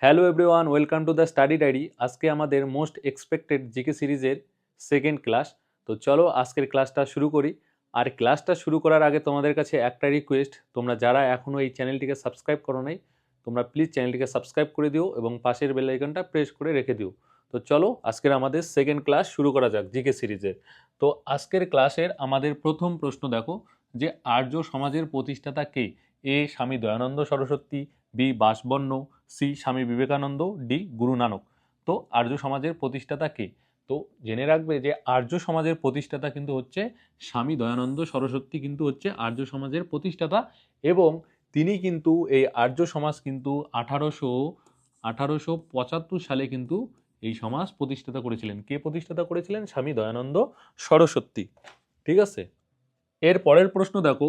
Hello everyone, welcome to the study diary. আজকে আমাদের most expected GK সিরিজের second class. তো চলো আজকের ক্লাসটা শুরু করি। আর ক্লাসটা শুরু করার আগে তোমাদের কাছে একটা রিকোয়েস্ট, তোমরা যারা এখনও এই চ্যানেলটিকে সাবস্ক্রাইব করো নাই, তোমরা প্লিজ চ্যানেলটিকে সাবস্ক্রাইব করে দিও এবং পাশের বেল আইকনটা প্রেস করে রেখে দিও। তো চলো আজকের আমাদের সেকেন্ড ক্লাস শুরু করা যাক জিকে সিরিজের। তো আজকের ক্লাসের আমাদের প্রথম প্রশ্ন দেখো যে আর্য সমাজের প্রতিষ্ঠাতা কে? এ স্বামী Dayananda Saraswati, B বাসবন্ন, C Swami Vivekananda, D Guru Nanak. তো আর্য সমাজের প্রতিষ্ঠাতা কে? তো জেনে রাখবে যে আর্য সমাজের প্রতিষ্ঠাতা কিন্তু হচ্ছে স্বামী দয়ানন্দ সরস্বতী, কিন্তু হচ্ছে আর্য সমাজের প্রতিষ্ঠাতা। এবং তিনি কিন্তু এই আর্য সমাজ কিন্তু 1875 সালে কিন্তু এই সমাজ প্রতিষ্ঠাতা করেছিলেন। কে প্রতিষ্ঠাতা করেছিলেন? স্বামী দয়ানন্দ সরস্বতী। ঠিক আছে, এর পরের প্রশ্ন দেখো,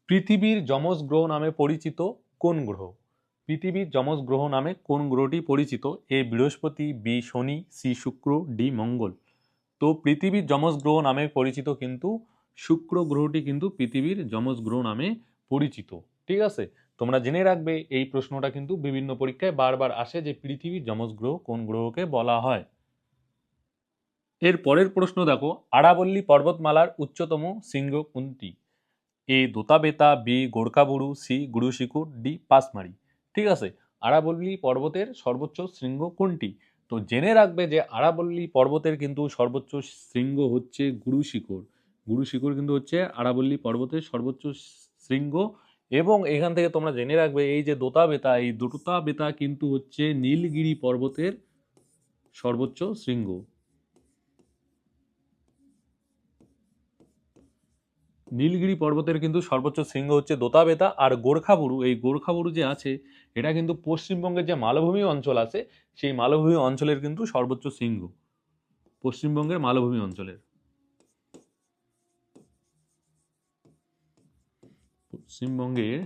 পৃথিবীর যমজ গ্রহ নামে পরিচিত কোন গ্রহ? পৃথিবীর যমজ গ্রহ নামে কোন গ্রহটি পরিচিত? এ বৃহস্পতি, বি শনি, সি শুক্র, ডি মঙ্গল। তো পৃথিবীর যমজ গ্রহ নামে পরিচিত কিন্তু শুক্র গ্রহটি কিন্তু পৃথিবীর যমজ গ্রহ নামে পরিচিত। ঠিক আছে, তোমরা জেনে রাখবে এই প্রশ্নটা কিন্তু বিভিন্ন পরীক্ষায় বারবার আসে যে পৃথিবীর যমজ গ্রহ কোন গ্রহকে বলা হয়। এর পরের প্রশ্ন দেখো, আরাবল্লী পর্বতমালার উচ্চতম শৃঙ্গ কোনটি? এ দোতাবেতা, বি গোর্খাবুরু, সি গুরুশিখর, ডি পাসমারি। ঠিক আছে, আরাবল্লী পর্বতের সর্বোচ্চ শৃঙ্গ কোনটি? তো জেনে রাখবে যে আরাবল্লী পর্বতের কিন্তু সর্বোচ্চ শৃঙ্গ হচ্ছে গুরুশিখর। গুরুশিখর কিন্তু হচ্ছে আরাবল্লী পর্বতের সর্বোচ্চ শৃঙ্গ। এবং এখান থেকে তোমরা জেনে রাখবে এই যে দোতাবেতা, এই দোতাবেতা কিন্তু হচ্ছে নীলগিরি পর্বতের সর্বোচ্চ শৃঙ্গ। নীলগিরি পর্বতের কিন্তু সর্বোচ্চ শৃঙ্গ হচ্ছে দোতাবেতা। আর গোর্খাবুরু, এই গোর্খাবুরু যে আছে এটা কিন্তু পশ্চিমবঙ্গের যে মালভূমি অঞ্চল আছে সেই মালভূমি অঞ্চলের কিন্তু সর্বোচ্চ শৃঙ্গ, পশ্চিমবঙ্গের মালভূমি অঞ্চলের। পশ্চিমবঙ্গের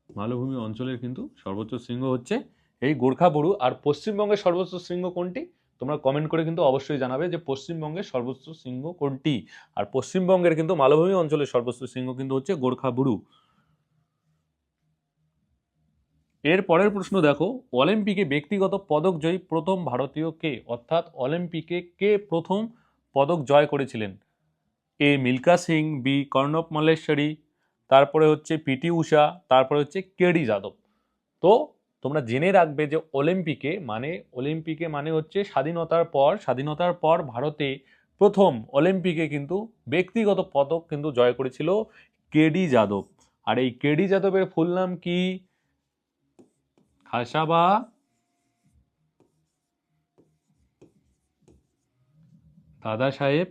মালভূমি অঞ্চলের কিন্তু সর্বোচ্চ শৃঙ্গ হচ্ছে এই গোর্খাবুরু। আর পশ্চিমবঙ্গের সর্বোচ্চ শৃঙ্গ কোনটি? তোমরা কমেন্ট করে কিন্তু অবশ্যই জানাবে যে পশ্চিমবঙ্গের সর্বোচ্চ শৃঙ্গ কোনটি। আর পশ্চিমবঙ্গের কিন্তু মালভূমি অঞ্চলের সর্বোচ্চ শৃঙ্গ কিন্তু হচ্ছে গোর্খাবুরু। এর পরের প্রশ্ন দেখো, অলিম্পিকে ব্যক্তিগত পদক জয়ী প্রথম ভারতীয় কে? অর্থাৎ অলিম্পিকে কে প্রথম পদক জয় করেছিলেন? এ মিল্খা সিং, বি কর্ণব মল্লেশ্বরী, তারপরে হচ্ছে পিটি ঊষা, তারপরে হচ্ছে কেডি যাদব। তো তোমরা জেনে রাখবে যে অলিম্পিকে মানে হচ্ছে স্বাধীনতার পর ভারতে প্রথম অলিম্পিকে কিন্তু ব্যক্তিগত পদক কিন্তু জয় করেছিল কেডি যাদব। আর এই কেডি যাদবের ফুল নাম কি? খাসাবা দাদা সাহেব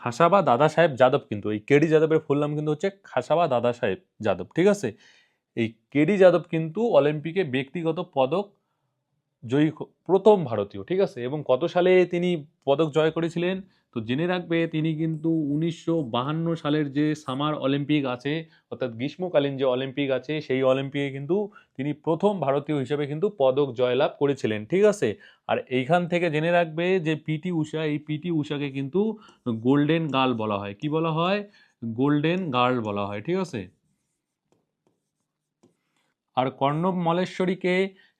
খাসাবা দাদা সাহেব যাদব। কিন্তু এই কেডি যাদবের ফুল নাম কিন্তু হচ্ছে খাসাবা দাদা সাহেব যাদব। ঠিক আছে, এই কেডি যাদব কিন্তু অলিম্পিকে ব্যক্তিগত পদক জয়ী প্রথম ভারতীয়। ঠিক আছে, এবং কত সালে তিনি পদক জয় করেছিলেন? তো জেনে রাখবে তিনি কিন্তু 1952 সালের যে সামার অলিম্পিক আছে, অর্থাৎ গ্রীষ্মকালীন যে অলিম্পিক আছে, সেই অলিম্পিকে কিন্তু তিনি প্রথম ভারতীয় হিসেবে কিন্তু পদক জয়লাভ করেছিলেন। ঠিক আছে, আর এইখান থেকে জেনে রাখবে যে পিটি ঊষা, এই পিটি ঊষাকে কিন্তু গোল্ডেন গার্ল বলা হয়। কি বলা হয়? গোল্ডেন গার্ল বলা হয়। ঠিক আছে, আর কর্ণব মল্লেশ্বরীকে,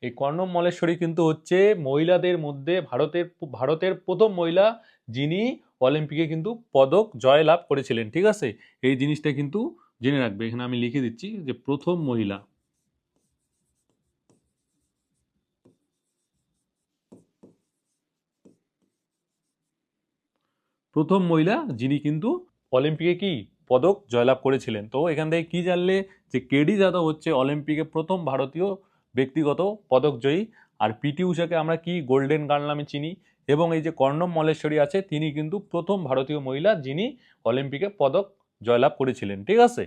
এই কর্ণব মল্লেশ্বরী কিন্তু হচ্ছে মহিলাদের মধ্যে ভারতের প্রথম মহিলা যিনি অলিম্পিকে কিন্তু পদক জয় লাভ করেছিলেন। ঠিক আছে, এই জিনিসটা কিন্তু জেনে রাখবে। এখানে আমি লিখে দিচ্ছি যে প্রথম মহিলা যিনি কিন্তু অলিম্পিকে কি পদক জয়লাভ করেছিলেন। তো এখান থেকে কি জানলে? যে কেডি যাদব হচ্ছে অলিম্পিকে প্রথম ভারতীয় ব্যক্তিগত পদক জয়ী। আর পিটি ঊষাকে আমরা কি গোল্ডেন গার্ল নামে চিনি। এবং এই যে কর্ণব মল্লেশ্বরী আছে তিনি কিন্তু প্রথম ভারতীয় মহিলা যিনি অলিম্পিকে পদক জয়লাভ করেছিলেন। ঠিক আছে,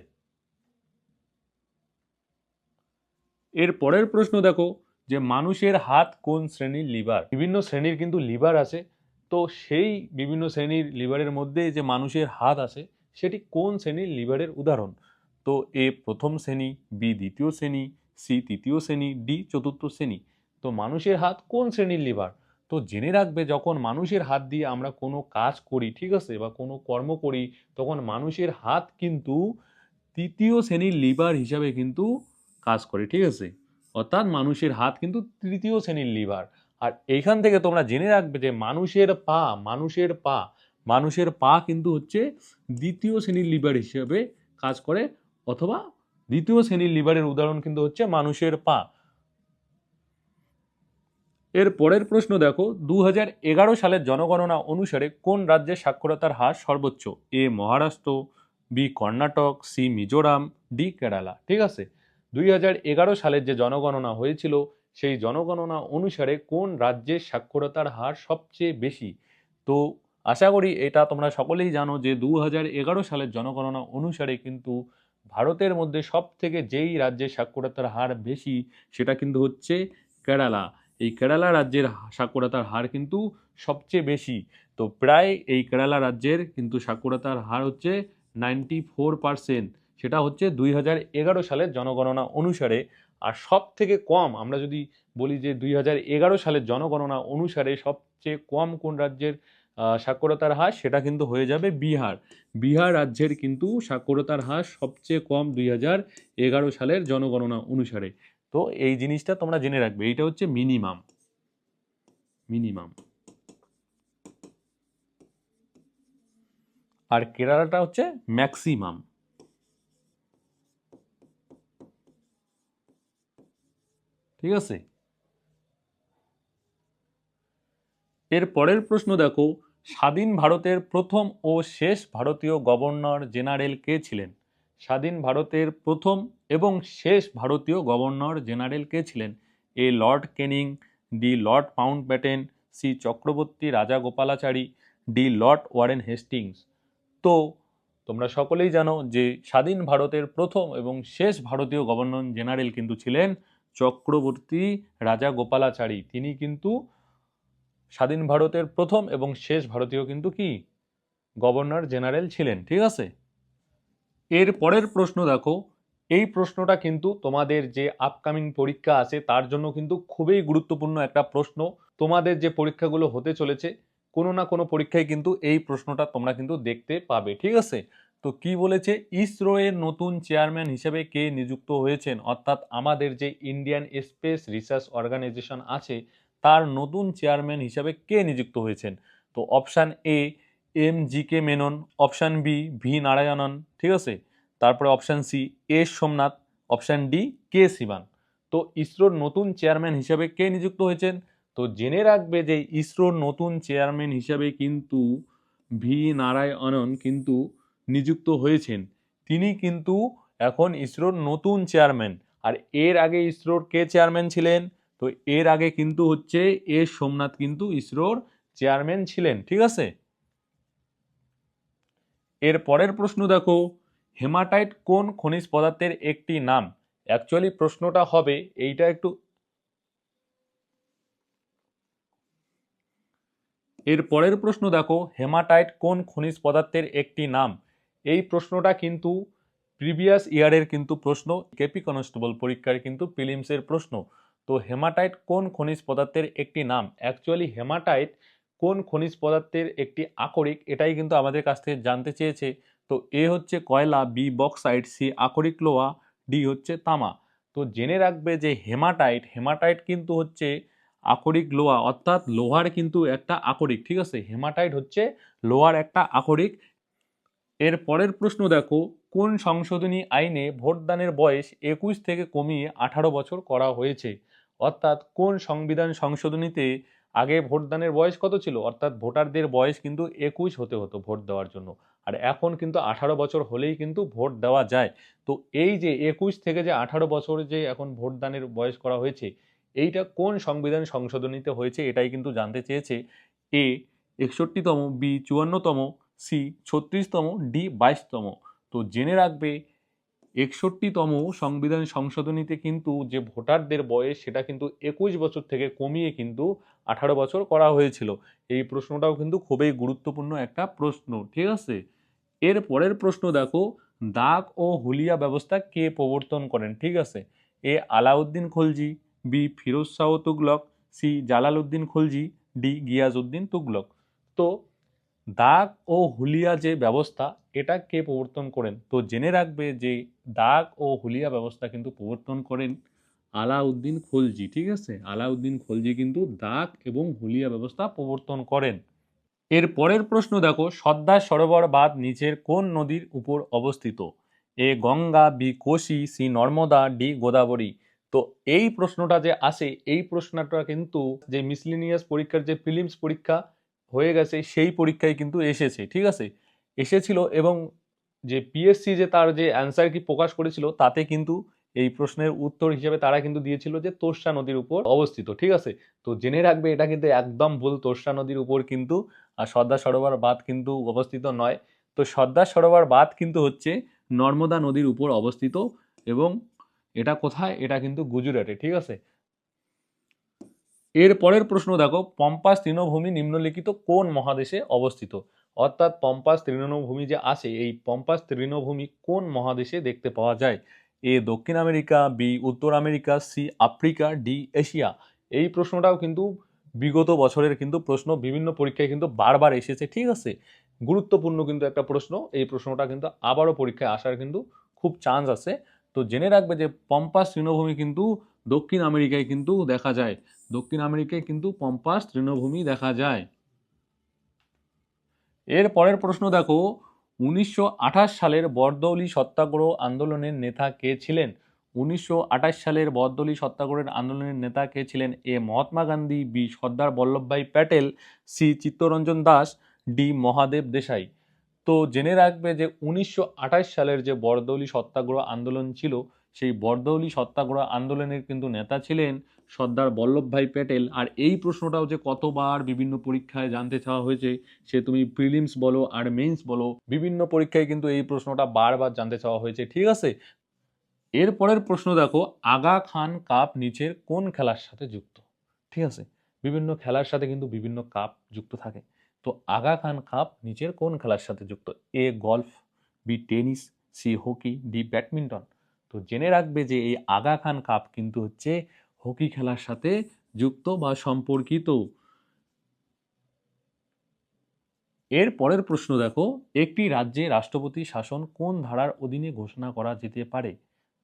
এর পরের প্রশ্ন দেখো যে মানুষের হাত কোন শ্রেণীর লিভার? বিভিন্ন শ্রেণীর কিন্তু লিভার আছে। তো সেই বিভিন্ন শ্রেণীর লিভারের মধ্যে যে মানুষের হাত আছে সেটি কোন শ্রেণীর লিভারের উদাহরণ? তো এ প্রথম শ্রেণী, বি দ্বিতীয় শ্রেণী, সি তৃতীয় শ্রেণী, ডি চতুর্থ শ্রেণী। তো মানুষের হাত কোন শ্রেণীর লিভার? তো জেনে রাখবে যখন মানুষের হাত দিয়ে আমরা কোনো কাজ করি, ঠিক আছে, বা কোনো কর্ম করি, তখন মানুষের হাত কিন্তু তৃতীয় শ্রেণীর লিভার হিসাবে কিন্তু কাজ করে, ঠিক আছে। অর্থাৎ মানুষের হাত কিন্তু তৃতীয় শ্রেণীর লিভার। আর এইখান থেকে তোমরা জেনে রাখবে যে মানুষের পা কিন্তু হচ্ছে দ্বিতীয় শ্রেণীর লিভার হিসেবে কাজ করে, অথবা দ্বিতীয় শ্রেণীর লিভারের উদাহরণ কিন্তু হচ্ছে মানুষের পা। এর পরের প্রশ্ন দেখো, 2011 সালের জনগণনা অনুসারে কোন রাজ্যের সাক্ষরতার হার সর্বোচ্চ? A Maharashtra, B Karnataka, C Mizoram, D Kerala. ঠিক আছে, 2011 সালের যে জনগণনা হয়েছিল সেই জনগণনা অনুসারে কোন রাজ্যের সাক্ষরতার হার সবচেয়ে বেশি? তো আশা করি এটা তোমরা সকলেই জানো যে 2011 সালের জনগণনা অনুসারে কিন্তু ভারতের মধ্যে সব থেকে যেই রাজ্যের সাক্ষরতার হার বেশি সেটা কিন্তু হচ্ছে কেরালা। এই কেরালা রাজ্যের সাক্ষরতার হার কিন্তু সবচেয়ে বেশি। তো প্রায় এই কেরালা রাজ্যের কিন্তু সাক্ষরতার হার হচ্ছে 94%, সেটা হচ্ছে 2011 সালের জনগণনা অনুসারে। আর সব থেকে কম আমরা যদি বলি যে 2011 সালের জনগণনা অনুসারে সবচেয়ে কম কোন রাজ্যের সাক্ষরতার হার, সেটা কিন্তু হয়ে যাবে বিহার। বিহার রাজ্যের কিন্তু সাক্ষরতার হার সবচেয়ে কম 2011 সালের জনগণনা অনুসারে। তো এই জিনিসটা তোমরা জেনে রাখবে, এইটা হচ্ছে মিনিমাম। আর কেরালাটা হচ্ছে ম্যাক্সিমাম। ঠিক আছে, এর পরের প্রশ্ন দেখো, স্বাধীন ভারতের প্রথম ও শেষ ভারতীয় গভর্নর জেনারেল কে ছিলেন? স্বাধীন ভারতের প্রথম এবং শেষ ভারতীয় গভর্নর জেনারেল কে ছিলেন? A lord Canning, D lord Mountbatten, C Chakravarti Rajagopalachari, D lord Warren Hastings. তো তোমরা সকলেই জানো যে স্বাধীন ভারতের প্রথম এবং শেষ ভারতীয় গভর্নর জেনারেল কিন্তু ছিলেন চক্রবর্তী রাজাগোপালাচারী। তিনি কিন্তু স্বাধীন ভারতের প্রথম এবং শেষ ভারতীয় কিন্তু কি গভর্নর জেনারেল ছিলেন। ঠিক আছে, এর পরের প্রশ্ন দেখো, এই প্রশ্নটা কিন্তু তোমাদের যে আপকামিং পরীক্ষা আছে তার জন্য কিন্তু খুবই গুরুত্বপূর্ণ একটা প্রশ্ন। তোমাদের যে পরীক্ষাগুলো হতে চলেছে কোনো না কোনো পরীক্ষায় কিন্তু এই প্রশ্নটা তোমরা কিন্তু দেখতে পাবে। ঠিক আছে, তো কি বলেছে, ইসরো এর নতুন চেয়ারম্যান হিসেবে কে নিযুক্ত হয়েছেন? অর্থাৎ আমাদের যে ইন্ডিয়ান স্পেস রিসার্চ অর্গানাইজেশন আছে তার নতুন চেয়ারম্যান হিসেবে কে নিযুক্ত হয়েছেন? তো option A MGK Menon, option B V Narayanan, ঠিক আছে, তারপরে option C S Somanath, option D K Sivan. তো ইসরোর নতুন চেয়ারম্যান হিসেবে কে নিযুক্ত হয়েছেন? তো জেনে রাখবে যে ইসরোর নতুন চেয়ারম্যান হিসেবে কিন্তু ভি নারায়ণন কিন্তু নিযুক্ত হয়েছেন। তিনি কিন্তু এখন ইসরোর নতুন চেয়ারম্যান। আর এর আগে ইসরোর কে চেয়ারম্যান ছিলেন? তো এর আগে কিন্তু হচ্ছে এস সোমনাথ কিন্তু ইসরোর চেয়ারম্যান ছিলেন। ঠিক আছে, এর পরের প্রশ্ন দেখো, হেমাটাইট কোন খনিজ পদার্থের একটি নাম? অ্যাকচুয়ালি প্রশ্নটা হবে এইটা একটু, এর পরের প্রশ্ন দেখো, হেমাটাইট কোন খনিজ পদার্থের একটি নাম? এই প্রশ্নটা কিন্তু প্রিভিয়াস ইয়ারের কিন্তু প্রশ্ন, কেপি কনস্টেবল পরীক্ষার কিন্তু প্রিলিমসের প্রশ্ন। তো হেমাটাইট কোন খনিজ পদার্থের একটি নাম? অ্যাকচুয়ালি হেমাটাইট কোন খনিজ পদার্থের একটি আকরিক, এটাই কিন্তু আমাদের কাছ থেকে জানতে চেয়েছে। তো এ হচ্ছে কয়লা, বি বক্সাইট, সি আকরিক লোহা, ডি হচ্ছে তামা। তো জেনে রাখবে যে হেমাটাইট কিন্তু হচ্ছে আকরিক লোহা, অর্থাৎ লোহার কিন্তু একটা আকরিক। ঠিক আছে, হেমাটাইট হচ্ছে লোহার একটা আকরিক। এর পরের প্রশ্ন দেখো, কোন সংশোধনী আইনে ভোটদানের বয়স 21 থেকে কমিয়ে 18 বছর করা হয়েছে? অর্থাৎ কোন সংবিধান সংশোধনীতে আগে ভোটদানের বয়স কত ছিল, অর্থাৎ ভোটারদের বয়স কিন্তু 21 হতে হতো ভোট দেওয়ার জন্য, আর এখন কিন্তু 18 বছর হলেই কিন্তু ভোট দেওয়া যায়। তো এই যে 21 থেকে যে 18 বছর যে এখন ভোটদানের বয়স করা হয়েছে, এইটা কোন সংবিধান সংশোধনীতে হয়েছে এটাই কিন্তু জানতে চেয়েছে। এ 61তম, বি 54তম, সি 36তম, ডি 22তম। তো জেনে রাখবে 61তম সংবিধান সংশোধনীতে কিন্তু যে ভোটারদের বয়স সেটা কিন্তু 21 বছর থেকে কমিয়ে কিন্তু 18 বছর করা হয়েছিল। এই প্রশ্নটাও কিন্তু খুবই গুরুত্বপূর্ণ একটা প্রশ্ন। ঠিক আছে, এর পরের প্রশ্ন দেখো, দাগ ও হুলিয়া ব্যবস্থা কে প্রবর্তন করেন? ঠিক আছে, A Alauddin Khalji, B Firoz Shah Tughlaq, C Jalaluddin Khalji, D Ghiyasuddin Tughlaq. তো দাগ ও হুলিয়া যে ব্যবস্থা এটা কে প্রবর্তন করেন? তো জেনে রাখবে যে দাগ ও হুলিয়া ব্যবস্থা কিন্তু প্রবর্তন করেন আলাউদ্দিন খলজি। ঠিক আছে, আলাউদ্দিন খলজি কিন্তু দাগ এবং হুলিয়া ব্যবস্থা প্রবর্তন করেন। এর পরের প্রশ্ন দেখো, সর্দার সরোবর বাঁধ নিচের কোন নদীর উপর অবস্থিত? A Ganga, B Kosi, C Narmada, D Godavari. তো এই প্রশ্নটা যে আসে, এই প্রশ্নটা কিন্তু যে মিসলিনিয়াস পরীক্ষার যে প্রিলিমস পরীক্ষা হয়ে গেছে সেই পরীক্ষায় কিন্তু এসেছে। ঠিক আছে, এসেছিল, এবং যে পিএসসি যে তার যে অ্যান্সার কি প্রকাশ করেছিল তাতে কিন্তু এই প্রশ্নের উত্তর হিসেবে তারা কিন্তু দিয়েছিল যে তোর্ষা নদীর উপর অবস্থিত। ঠিক আছে, তো জেনে রাখবে এটা কিন্তু একদম ভুল, তোর্ষা নদীর উপর কিন্তু আর সর্দার সরোবর বাঁধ কিন্তু অবস্থিত নয়। তো সর্দার সরোবর বাঁধ কিন্তু হচ্ছে নর্মদা নদীর উপর অবস্থিত, এবং এটা কোথায়? এটা কিন্তু গুজরাটে। ঠিক আছে, এর পরের প্রশ্ন দেখো, পম্পাস তৃণভূমি নিম্নলিখিত কোন মহাদেশে অবস্থিত? অর্থাৎ পম্পাস তৃণভূমি যে আছে, এই পম্পাস তৃণভূমি কোন মহাদেশে দেখতে পাওয়া যায়? এ দক্ষিণ আমেরিকা, বি উত্তর America, C Africa, D Asia. এই প্রশ্নটাও কিন্তু বিগত বছরের কিন্তু প্রশ্ন, বিভিন্ন পরীক্ষায় কিন্তু বারবার এসেছে। ঠিক আছে, গুরুত্বপূর্ণ কিন্তু একটা প্রশ্ন, এই প্রশ্নটা কিন্তু আবারও পরীক্ষায় আসার কিন্তু খুব চান্স আছে। তো জেনে রাখবে যে পম্পাস তৃণভূমি কিন্তু দক্ষিণ আমেরিকায় কিন্তু দেখা যায়, দক্ষিণ আমেরিকায় কিন্তু পম্পাস তৃণভূমি দেখা যায়। এর পরের প্রশ্ন দেখো, 1928 সালের বরদৌলি সত্যাগ্রহ আন্দোলনের নেতা কে ছিলেন? 1928 সালের বরদৌলি সত্যাগ্রহের আন্দোলনের নেতা কে ছিলেন? এ Mahatma Gandhi, B Sardar Vallabhbhai Patel, C Chittaranjan Das, D Mahadev Desai. তো জেনে রাখবে যে 1928 সালের যে বরদৌলি সত্যাগ্রহ আন্দোলন ছিল, সেই বরদৌলি সত্যাগ্রহ আন্দোলনের কিন্তু নেতা ছিলেন সর্দার বল্লভভাই প্যাটেল। আর এই প্রশ্নটাও যে কতবার বিভিন্ন পরীক্ষায় জানতে চাওয়া হয়েছে, সে তুমি প্রিলিমস বলো আর মেইনস বলো, বিভিন্ন পরীক্ষায় কিন্তু এই প্রশ্নটা বারবার জানতে চাওয়া হয়েছে। ঠিক আছে, এর পরের প্রশ্ন দেখো, আগা খান কাপ নিচের কোন খেলার সাথে যুক্ত? ঠিক আছে, বিভিন্ন খেলার সাথে কিন্তু বিভিন্ন কাপ যুক্ত থাকে। তো আগা খান কাপ নিচের কোন খেলার সাথে যুক্ত? A golf, B tennis, C hockey, D badminton. তো জেনে রাখবে যে এই আগা খান কাপ কিন্তু হচ্ছে হকি খেলার সাথে যুক্ত বা সম্পর্কিত। এর পরের প্রশ্ন দেখো, একটি রাজ্যে রাষ্ট্রপতি শাসন কোন ধারার অধীনে ঘোষণা করা যেতে পারে?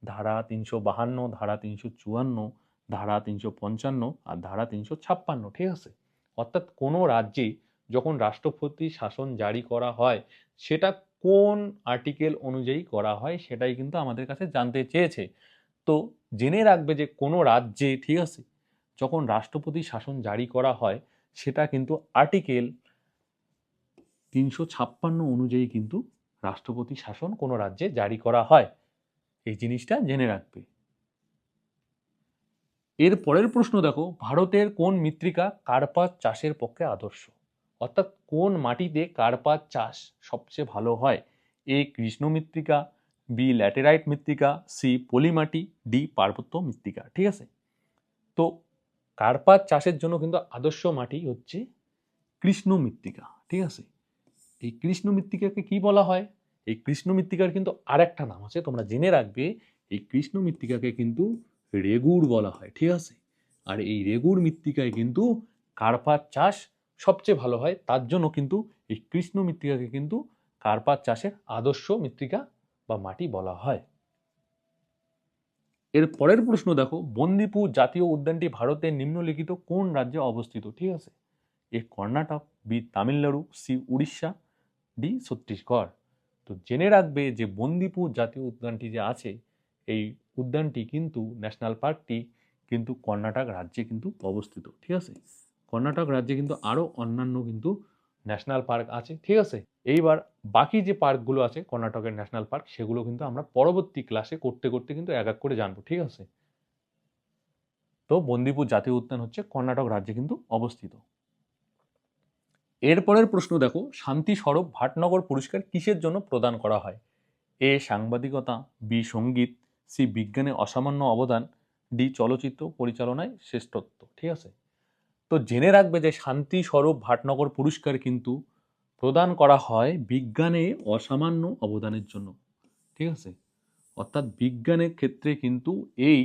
ধারা 352, ধারা 354, ধারা 355 আর ধারা 356। ঠিক আছে, অর্থাৎ কোনো রাজ্যে যখন রাষ্ট্রপতি শাসন জারি করা হয় সেটা কোন আর্টিকেল অনুযায়ী করা হয় সেটাই কিন্তু আমাদের কাছে জানতে চেয়েছে। তো জেনে রাখবে যে কোনো রাজ্যে, ঠিক আছে, যখন রাষ্ট্রপতি শাসন জারি করা হয় সেটা কিন্তু আর্টিকেল 356 অনুযায়ী কিন্তু রাষ্ট্রপতি শাসন কোনো রাজ্যে জারি করা হয়, এই জিনিসটা জেনে রাখবে। এর পরের প্রশ্ন দেখো, ভারতের কোন মৃত্তিকা কার্পাস চাষের পক্ষে আদর্শ? অর্থাৎ কোন মাটিতে কার্পাস চাষ সবচেয়ে ভালো হয়? এ কৃষ্ণ মৃত্তিকা, বি ল্যাটেরাইট মৃত্তিকা, সি পলি মাটি, ডি পার্বত্য মৃত্তিকা। ঠিক আছে, তো কার্পাস চাষের জন্য কিন্তু আদর্শ মাটি হচ্ছে কৃষ্ণ মৃত্তিকা। ঠিক আছে, এই কৃষ্ণ মৃত্তিকাকে কি বলা হয়? এই কৃষ্ণ মৃত্তিকার কিন্তু আর একটা নাম আছে, তোমরা জেনে রাখবে। এই কৃষ্ণ মৃত্তিকাকে কিন্তু রেগুড় বলা হয়। ঠিক আছে, আর এই রেগুড় মৃত্তিকায় কিন্তু কার্পাস চাষ সবচেয়ে ভালো হয়, তার জন্য কিন্তু এই কৃষ্ণ মৃত্তিকাকে কিন্তু কার্পাস চাষের আদর্শ মৃত্তিকা বা মাটি বলা হয়। এর পরের প্রশ্ন দেখো, বন্দিপুর জাতীয় উদ্যানটি ভারতের নিম্নলিখিত কোন রাজ্যে অবস্থিত? ঠিক আছে, A Karnataka, B Tamil Nadu, C Orissa, D Chhattisgarh. তো জেনে রাখবে যে বন্দিপুর জাতীয় উদ্যানটি যে আছে, এই উদ্যানটি কিন্তু ন্যাশনাল পার্কটি কিন্তু কর্ণাটক রাজ্যে কিন্তু অবস্থিত। ঠিক আছে, কর্ণাটক রাজ্যে কিন্তু আরও অন্যান্য কিন্তু ন্যাশনাল পার্ক আছে। ঠিক আছে, এইবার বাকি যে পার্কগুলো আছে কর্ণাটকের ন্যাশনাল পার্ক, সেগুলো কিন্তু আমরা পরবর্তী ক্লাসে করতে করতে কিন্তু এক এক করে জানবো। ঠিক আছে, তো বন্দিপুর জাতীয় উদ্যান হচ্ছে কর্ণাটক রাজ্যে কিন্তু অবস্থিত। এরপরের প্রশ্ন দেখো, শান্তি স্বরূপ ভাটনগর পুরস্কার কিসের জন্য প্রদান করা হয়? এ সাংবাদিকতা, বি সঙ্গীত, সি বিজ্ঞানে অসামান্য অবদান, ডি চলচ্চিত্র পরিচালনায় শ্রেষ্ঠত্ব। ঠিক আছে, তো জেনে রাখবে যে শান্তি স্বরূপ ভাটনগর পুরস্কার কিন্তু প্রদান করা হয় বিজ্ঞানে অসামান্য অবদানের জন্য। ঠিক আছে, অর্থাৎ বিজ্ঞানের ক্ষেত্রে কিন্তু এই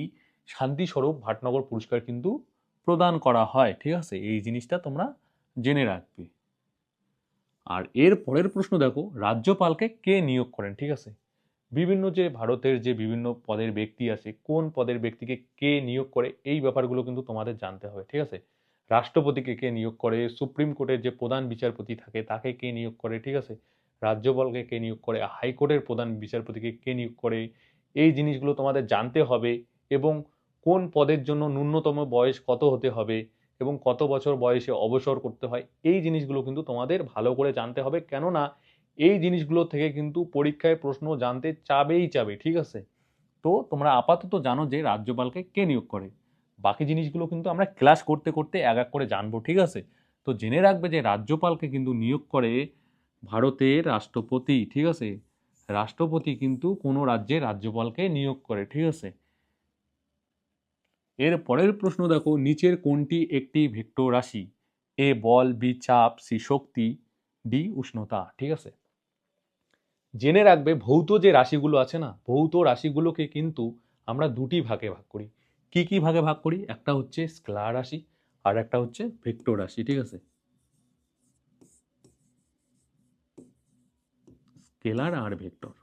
শান্তি স্বরূপ ভাটনগর পুরস্কার কিন্তু প্রদান করা হয়। ঠিক আছে, এই জিনিসটা তোমরা জেনে রাখবে। আর এর পরের প্রশ্ন দেখো, রাজ্যপালকে কে নিয়োগ করেন? ঠিক আছে, বিভিন্ন যে ভারতের যে বিভিন্ন পদের ব্যক্তি আছে, কোন পদের ব্যক্তিকে কে নিয়োগ করে, এই ব্যাপারগুলো কিন্তু তোমাদের জানতে হবে। ঠিক আছে, রাষ্ট্রপতিকে কে নিয়োগ করে, সুপ্রিম কোর্টের যে প্রধান বিচারপতি থাকে তাকে কে নিয়োগ করে, ঠিক আছে, রাজ্যপালকে কে নিয়োগ করে, হাইকোর্টের প্রধান বিচারপতিকে কে নিয়োগ করে, এই জিনিসগুলো তোমাদের জানতে হবে। এবং কোন পদের জন্য ন্যূনতম বয়স কত হতে হবে এবং কত বছর বয়সে অবসর করতে হয়, এই জিনিসগুলো কিন্তু তোমাদের ভালো করে জানতে হবে। কেননা এই জিনিসগুলো থেকে কিন্তু পরীক্ষায় প্রশ্ন জানতে চাবে। ঠিক আছে, তো তোমরা আপাতত জানো যে রাজ্যপালকে কে নিয়োগ করে, বাকি জিনিসগুলো কিন্তু আমরা ক্লাস করতে করতে এক এক করে জানবো। ঠিক আছে, তো জেনে রাখবে যে রাজ্যপালকে কিন্তু নিয়োগ করে ভারতের রাষ্ট্রপতি। ঠিক আছে, রাষ্ট্রপতি কিন্তু কোনো রাজ্যে রাজ্যপালকে নিয়োগ করে। ঠিক আছে, এর পরের প্রশ্ন দেখো, নিচের কোনটি একটি ভেক্টর রাশি? এ বল, বি চাপ, সি শক্তি, ডি উষ্ণতা। ঠিক আছে, জেনে রাখবে ভৌত যে রাশিগুলো আছে না, ভৌত রাশিগুলোকে কিন্তু আমরা দুটি ভাগে ভাগ করি। কি কি ভাগে ভাগ করি? একটা হচ্ছে স্কেলার রাশি আর একটা হচ্ছে ভেক্টর রাশি। ঠিক আছে, স্কেলার আর ভেক্টর,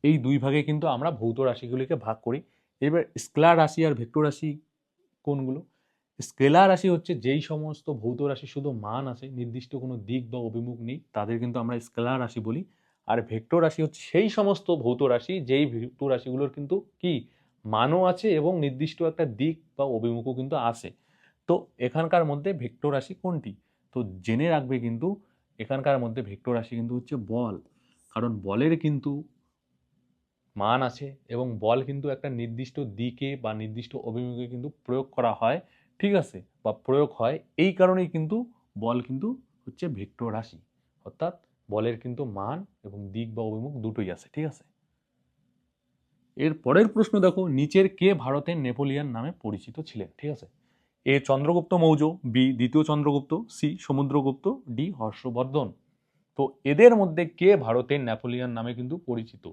এই দুই ভাগে কিন্তু আমরা ভৌত রাশিগুলিকে ভাগ করি। এবার স্কেলার রাশি আর ভেক্টর রাশি কোনগুলো? স্কেলার রাশি হচ্ছে যেই সমস্ত ভৌত রাশি শুধু মান আছে, নির্দিষ্ট কোনো দিক বা অভিমুখ নেই, তাদের কিন্তু আমরা স্কেলার রাশি বলি। আর ভেক্টর রাশি হচ্ছে সেই সমস্ত ভৌত রাশি যেই ভৌত রাশিগুলোর কিন্তু কি মানও আছে এবং নির্দিষ্ট একটা দিক বা অভিমুখও কিন্তু আছে। তো এখানকার মধ্যে ভেক্টর রাশি কোনটি? তো জেনে রাখবে কিন্তু এখানকার মধ্যে ভেক্টর রাশি কিন্তু হচ্ছে বল। কারণ বলের কিন্তু মান আছে এবং বল কিন্তু একটা নির্দিষ্ট দিকে বা নির্দিষ্ট অভিমুখে কিন্তু প্রয়োগ করা হয়। ঠিক আছে, বা প্রয়োগ হয়, এই কারণেই কিন্তু বল কিন্তু হচ্ছে ভেক্টর রাশি। অর্থাৎ বলের কিন্তু মান এবং দিক বা অভিমুখ দুটোই আছে। ঠিক আছে, এর পরের প্রশ্ন দেখো, নিচের কে ভারতের নেপোলিয়ন নামে পরিচিত ছিলেন? ঠিক আছে, এ চন্দ্রগুপ্ত মৌর্য, বি দ্বিতীয় চন্দ্রগুপ্ত, সি সমুদ্রগুপ্ত, ডি হর্ষবর্ধন। তো এদের মধ্যে কে ভারতের নেপোলিয়ন নামে কিন্তু পরিচিত?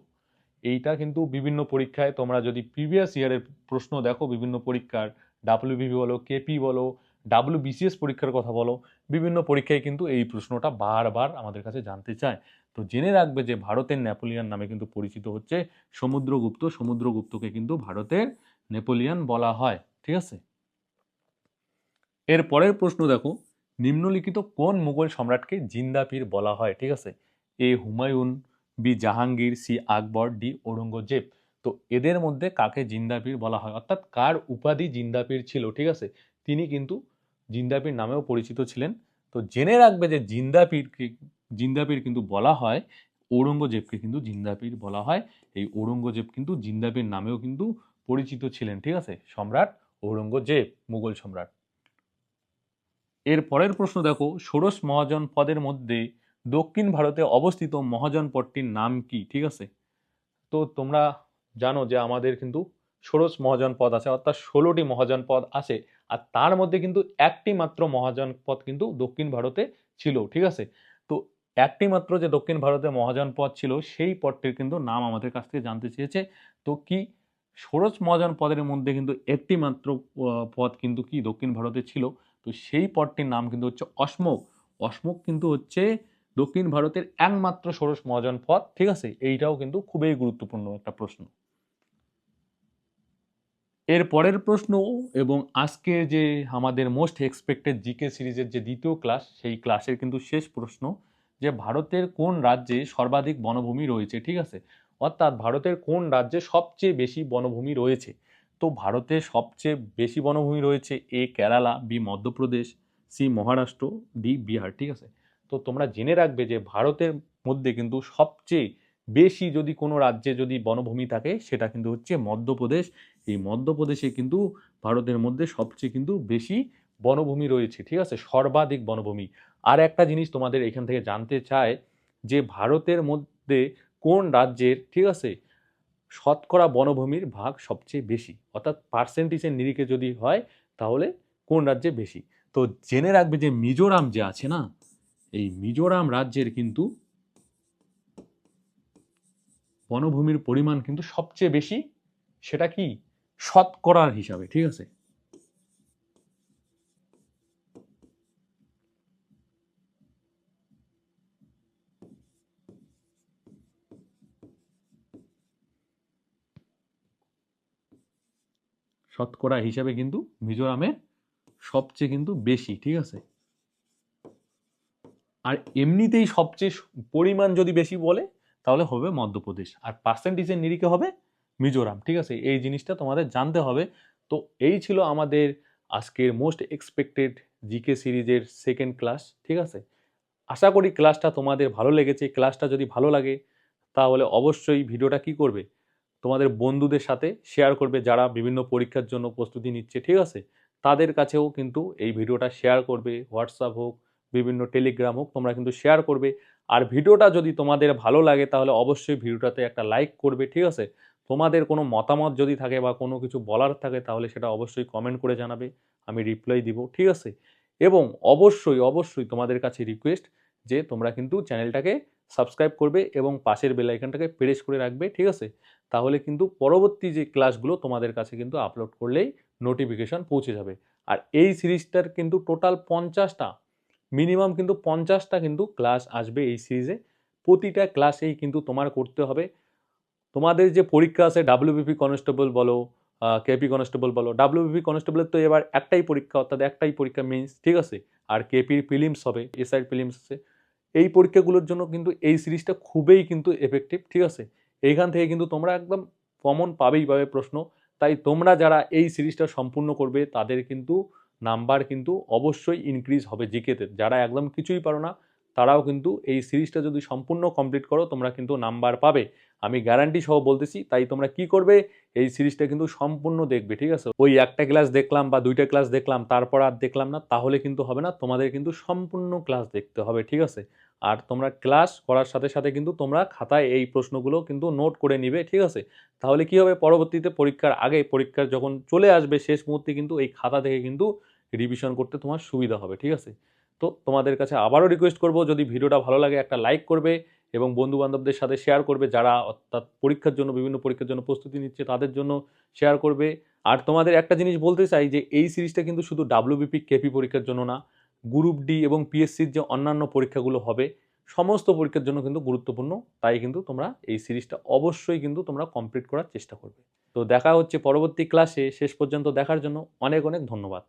এইটা কিন্তু বিভিন্ন পরীক্ষায় তোমরা যদি প্রিভিয়াস ইয়ারের প্রশ্ন দেখো, বিভিন্ন পরীক্ষার ডাব্লিউবিপি বলো, কেপি বলো, ডাব্লিউবিসিএস পরীক্ষার কথা বলো, বিভিন্ন পরীক্ষায় কিন্তু এই প্রশ্নটা বারবার আমাদের কাছে জানতে চায়। তো জেনে রাখবে যে ভারতের নেপোলিয়ন নামে কিন্তু পরিচিত হচ্ছে সমুদ্রগুপ্ত। সমুদ্রগুপ্তকে কিন্তু ভারতের নেপোলিয়ন বলা হয়। ঠিক আছে, এর পরের প্রশ্ন দেখো, নিম্নলিখিত কোন মুঘল সম্রাটকে জিন্দাপীর বলা হয়? ঠিক আছে, এ হুমায়ুন, বি জাহাঙ্গীর, সি আকবর, ডি ঔরঙ্গজেব। তো এদের মধ্যে কাকে জিন্দাপীর বলা হয়, অর্থাৎ কার উপাধি জিন্দাপীর ছিল? ঠিক আছে, তিনি কিন্তু জিন্দাপীর নামেও পরিচিত ছিলেন। তো জেনে রাখবে যে জিন্দাপীর কিন্তু বলা হয় ঔরঙ্গজেবকে কিন্তু জিন্দাপীর বলা হয়। এই ঔরঙ্গজেব কিন্তু জিন্দাপীর নামেও কিন্তু পরিচিত ছিলেন। ঠিক আছে, সম্রাট ঔরঙ্গজেব, মুঘল সম্রাট। এর পরের প্রশ্ন দেখো, ষোড়শ মহাজনপদের মধ্যে দক্ষিণ ভারতে অবস্থিত মহাজনপদটির নাম কি? ঠিক আছে, তো তোমরা জানো যে আমাদের কিন্তু ষোড়শ মহাজনপদ আছে, অর্থাৎ 16টি মহাজনপদ আছে। আর তার মধ্যে কিন্তু একটি মাত্র মহাজনপদ কিন্তু দক্ষিণ ভারতে ছিল। ঠিক আছে, তো একটি মাত্র যে দক্ষিণ ভারতে মহাজনপদ ছিল সেই পদটির কিন্তু নাম আমাদের কাছ থেকে জানতে চেয়েছে। তো কি ষোড়শ মহাজনপদের মধ্যে কিন্তু একটি মাত্র পদ কিন্তু কি দক্ষিণ ভারতে ছিল। তো সেই পদটির নাম কিন্তু হচ্ছে অশমোক। অশমোক কিন্তু হচ্ছে দক্ষিণ ভারতের একমাত্র ষোড়শ মহাজনপদ। ঠিক আছে, এইটাও কিন্তু খুবই গুরুত্বপূর্ণ একটা প্রশ্ন। এর পরের প্রশ্ন এবং আজকে যে আমাদের মোস্ট এক্সপেক্টেড জিকে সিরিজের যে দ্বিতীয় ক্লাস, সেই ক্লাসের কিন্তু শেষ প্রশ্ন, যে ভারতের কোন রাজ্যে সর্বাধিক বনভূমি রয়েছে? ঠিক আছে, অর্থাৎ ভারতের কোন রাজ্যে সবচেয়ে বেশি বনভূমি রয়েছে? তো ভারতে সবচেয়ে বেশি বনভূমি রয়েছে A Kerala, B Madhya Pradesh, C Maharashtra, D Bihar. ঠিক আছে, তো তোমরা জেনে রাখবে যে ভারতের মধ্যে কিন্তু সবচেয়ে বেশি যদি কোনো রাজ্যে যদি বনভূমি থাকে সেটা কিন্তু হচ্ছে মধ্যপ্রদেশ। এই মধ্যপ্রদেশে কিন্তু ভারতের মধ্যে সবচেয়ে কিন্তু বেশি বনভূমি রয়েছে। ঠিক আছে, সর্বাধিক বনভূমি। আর একটা জিনিস তোমাদের এখান থেকে জানতে চায় যে ভারতের মধ্যে কোন রাজ্যের, ঠিক আছে, শতকরা বনভূমির ভাগ সবচেয়ে বেশি, অর্থাৎ পার্সেন্টেজের নিরিখে যদি হয় তাহলে কোন রাজ্যে বেশি? তো জেনে রাখবে যে মিজোরাম যে আছে না, এই মিজোরাম রাজ্যের কিন্তু বনভূমির পরিমাণ কিন্তু সবচেয়ে বেশি সেটা কি শতকরার হিসাবে, ঠিক আছে। শতকরা হিসাবে কিন্তু মিজোরামের সবচেয়ে কিন্তু বেশি, ঠিক আছে। আর এমনিতেই সবচেয়ে পরিমাণ যদি বেশি বলে তাহলে হবে মধ্যপ্রদেশ, আর পার্সেন্টেজের নিরিখে হবে মিজোরাম, ঠিক আছে। এই জিনিসটা তোমাদের জানতে হবে। তো এই ছিল আমাদের আজকের মোস্ট এক্সপেক্টেড জিকে সিরিজের সেকেন্ড ক্লাস, ঠিক আছে। আশা করি ক্লাসটা তোমাদের ভালো লেগেছে। ক্লাসটা যদি ভালো লাগে তাহলে অবশ্যই ভিডিওটা কি করবে, তোমাদের বন্ধুদের সাথে শেয়ার করবে যারা বিভিন্ন পরীক্ষার জন্য প্রস্তুতি নিচ্ছে, ঠিক আছে। তাদের কাছেও কিন্তু এই ভিডিওটা শেয়ার করবে, হোয়াটসঅ্যাপ হোক, বিভিন্ন টেলিগ্রাম হোক, তোমরা কিন্তু শেয়ার করবে। আর ভিডিওটা যদি তোমাদের ভালো লাগে তাহলে অবশ্যই ভিডিওটাতে একটা লাইক করবে, ঠিক আছে। তোমাদের কোনো মতামত যদি থাকে বা কোনো কিছু বলার থাকে তাহলে সেটা অবশ্যই কমেন্ট করে জানাবে, আমি রিপ্লাই দিব, ঠিক আছে। এবং অবশ্যই অবশ্যই তোমাদের কাছে রিকোয়েস্ট যে তোমরা কিন্তু চ্যানেলটাকে সাবস্ক্রাইব করবে এবং পাশের বেল আইকনটাকে প্রেস করে রাখবে, ঠিক আছে। তাহলে কিন্তু পরবর্তী যে ক্লাসগুলো তোমাদের কাছে কিন্তু আপলোড করলেই নোটিফিকেশন পৌঁছে যাবে। আর এই সিরিজটার কিন্তু টোটাল 50টা, মিনিমাম কিন্তু 50টা কিন্তু ক্লাস আসবে এই সিরিজে। প্রতিটা ক্লাসেই কিন্তু তোমার করতে হবে। তোমাদের যে পরীক্ষা আছে ডাব্লিউবিপি কনস্টেবল বলো, কেপি কনস্টেবল বলো, ডাব্লিউবিপি কনস্টেবলের তো এবার একটাই পরীক্ষা, অর্থাৎ একটাই পরীক্ষা মেন্স, ঠিক আছে। আর কেপির প্রিলিমস হবে, এসআই প্রিলিমস আছে। এই পরীক্ষাগুলোর জন্য কিন্তু এই সিরিজটা খুবই কিন্তু এফেক্টিভ, ঠিক আছে। এইখান থেকে কিন্তু তোমরা একদম কমন পাবেই পাবে প্রশ্ন। তাই তোমরা যারা এই সিরিজটা সম্পূর্ণ করবে তাদের কিন্তু নাম্বার কিন্তু অবশ্যই ইনক্রিজ হবে জিকেতে। যারা একদম কিছুই পারো না তারাও কিন্তু এই সিরিজটা যদি সম্পূর্ণ কমপ্লিট করো তোমরা কিন্তু নাম্বার পাবে, আমি গ্যারান্টি সহ বলতেছি। তাই তোমরা কি করবে, এই সিরিজটা কিন্তু সম্পূর্ণ দেখবে, ঠিক আছে। ওই একটা ক্লাস দেখলাম বা দুইটা ক্লাস দেখলাম তারপর আর দেখলাম না তাহলে কিন্তু হবে না, তোমাদের কিন্তু সম্পূর্ণ ক্লাস দেখতে হবে, ঠিক আছে। আর তোমরা ক্লাস করার সাথে সাথে কিন্তু তোমরা খাতায় এই প্রশ্নগুলো কিন্তু নোট করে নিবে, ঠিক আছে। তাহলে কি হবে, পরবর্তীতে পরীক্ষার আগে, পরীক্ষার যখন চলে আসবে শেষ মুহূর্তে কিন্তু এই খাতা থেকে কিন্তু রিভিশন করতে তোমার সুবিধা হবে, ঠিক আছে। তো তোমাদের কাছে আবারও রিকোয়েস্ট করব, যদি ভিডিওটা ভালো লাগে একটা লাইক করবে এবং বন্ধু বান্ধবদের সাথে শেয়ার করবে যারা অর্থাৎ পরীক্ষার জন্য, বিভিন্ন পরীক্ষার জন্য প্রস্তুতি নিচ্ছে তাদের জন্য শেয়ার করবে। আর তোমাদের একটা জিনিস বলতে চাই যে এই সিরিজটা কিন্তু শুধু ডাব্লিউবিপি কেপি পরীক্ষার জন্য না, গ্রুপ ডি এবং পিএসসির যে অন্যান্য পরীক্ষাগুলো হবে সমস্ত পরীক্ষার জন্য কিন্তু গুরুত্বপূর্ণ। তাই কিন্তু তোমরা এই সিরিজটা অবশ্যই কিন্তু তোমরা কমপ্লিট করার চেষ্টা করবে। তো দেখা হচ্ছে পরবর্তী ক্লাসে, শেষ পর্যন্ত দেখার জন্য অনেক অনেক ধন্যবাদ।